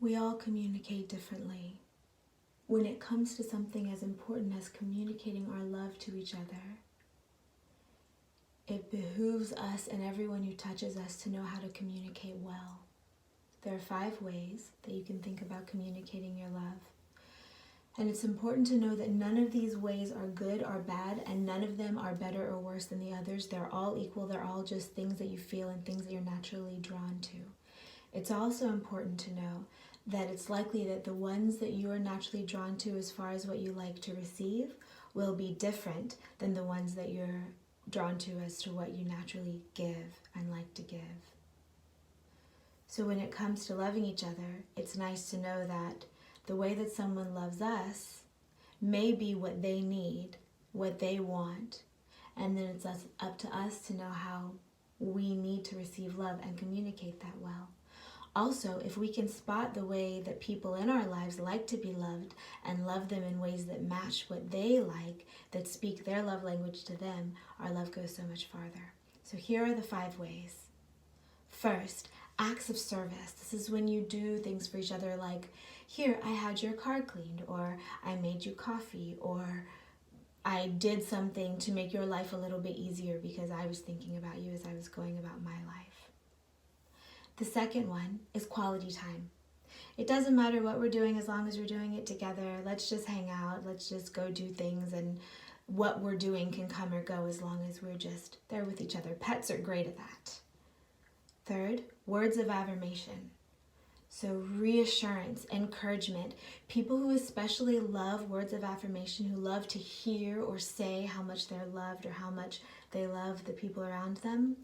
We all communicate differently. When it comes to something as important as communicating our love to each other, it behooves us and everyone who touches us to know how to communicate well. There are 5 ways that you can think about communicating your love. And it's important to know that none of these ways are good or bad, and none of them are better or worse than the others. They're all equal. They're all just things that you feel and things that you're naturally drawn to. It's also important to know that it's likely that the ones that you are naturally drawn to as far as what you like to receive will be different than the ones that you're drawn to as to what you naturally give and like to give. So when it comes to loving each other, it's nice to know that the way that someone loves us may be what they need, what they want, and then it's up to us to know how we need to receive love and communicate that well. Also, if we can spot the way that people in our lives like to be loved and love them in ways that match what they like, that speak their love language to them, our love goes so much farther. So here are the 5 ways. First, acts of service. This is when you do things for each other like, here, I had your car cleaned, or I made you coffee, or I did something to make your life a little bit easier because I was thinking about you as I was going about my life. The second one is quality time. It doesn't matter what we're doing as long as we're doing it together. Let's just hang out. Let's just go do things, and what we're doing can come or go as long as we're just there with each other. Pets are great at that. Third, words of affirmation. So reassurance, encouragement. People who especially love words of affirmation, who love to hear or say how much they're loved or how much they love the people around them,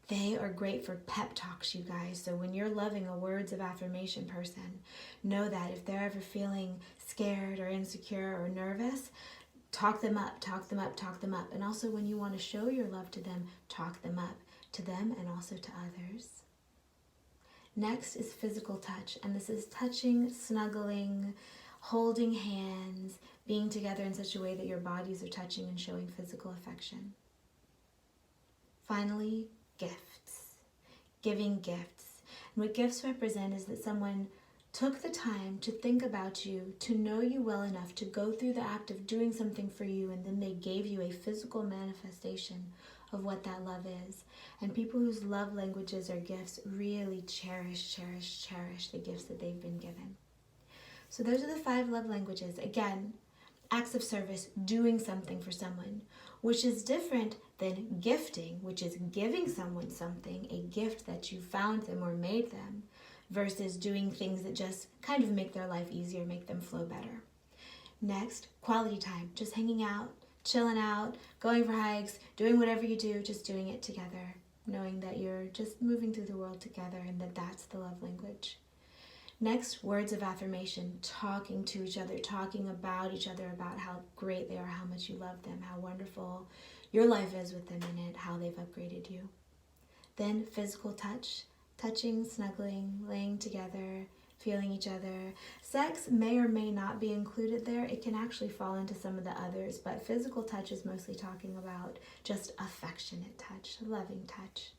they are great for pep talks, you guys. So when you're loving a words of affirmation person, know that if they're ever feeling scared or insecure or nervous, talk them up, talk them up, talk them up. And also when you want to show your love to them, talk them up, to them and also to others. Next is physical touch, and this is touching, snuggling, holding hands, being together in such a way that your bodies are touching and showing physical affection. Finally, gifts. Giving gifts. And what gifts represent is that someone took the time to think about you, to know you well enough to go through the act of doing something for you, and then they gave you a physical manifestation of what that love is. And people whose love languages are gifts really cherish the gifts that they've been given. So those are the 5 love languages. Again, acts of service, doing something for someone, which is different than gifting, which is giving someone something, a gift that you found them or made them, versus doing things that just kind of make their life easier, make them flow better. Next, quality time, just hanging out, chilling out, going for hikes, doing whatever you do, just doing it together, knowing that you're just moving through the world together and that that's the love language. Next, words of affirmation, talking to each other, talking about each other, about how great they are, how much you love them, how wonderful your life is with them in it, how they've upgraded you. Then physical touch, touching, snuggling, laying together, feeling each other. Sex may or may not be included there. It can actually fall into some of the others, but physical touch is mostly talking about just affectionate touch, loving touch.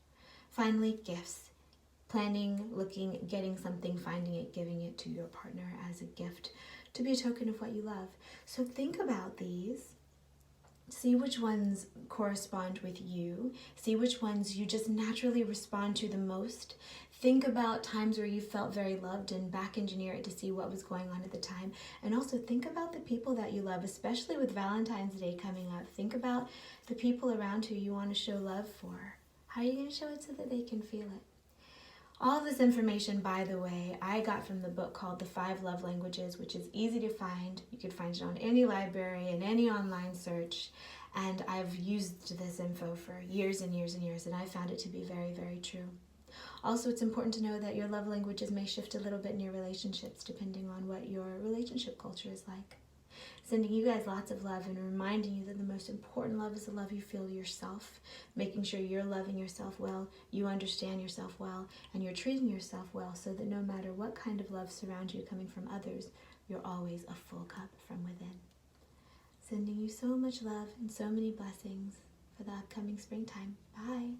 Finally, gifts. Planning, looking, getting something, finding it, giving it to your partner as a gift to be a token of what you love. So think about these. See which ones correspond with you. See which ones you just naturally respond to the most. Think about times where you felt very loved and back engineer it to see what was going on at the time. And also think about the people that you love, especially with Valentine's Day coming up. Think about the people around who you want to show love for. How are you going to show it so that they can feel it? All of this information, by the way, I got from the book called The 5 Love Languages, which is easy to find. You can find it on any library and any online search. And I've used this info for years and years and years, and I found it to be very, very true. Also, it's important to know that your love languages may shift a little bit in your relationships depending on what your relationship culture is like. Sending you guys lots of love and reminding you that the most important love is the love you feel yourself, making sure you're loving yourself well, you understand yourself well, and you're treating yourself well so that no matter what kind of love surrounds you coming from others, you're always a full cup from within. Sending you so much love and so many blessings for the upcoming springtime. Bye.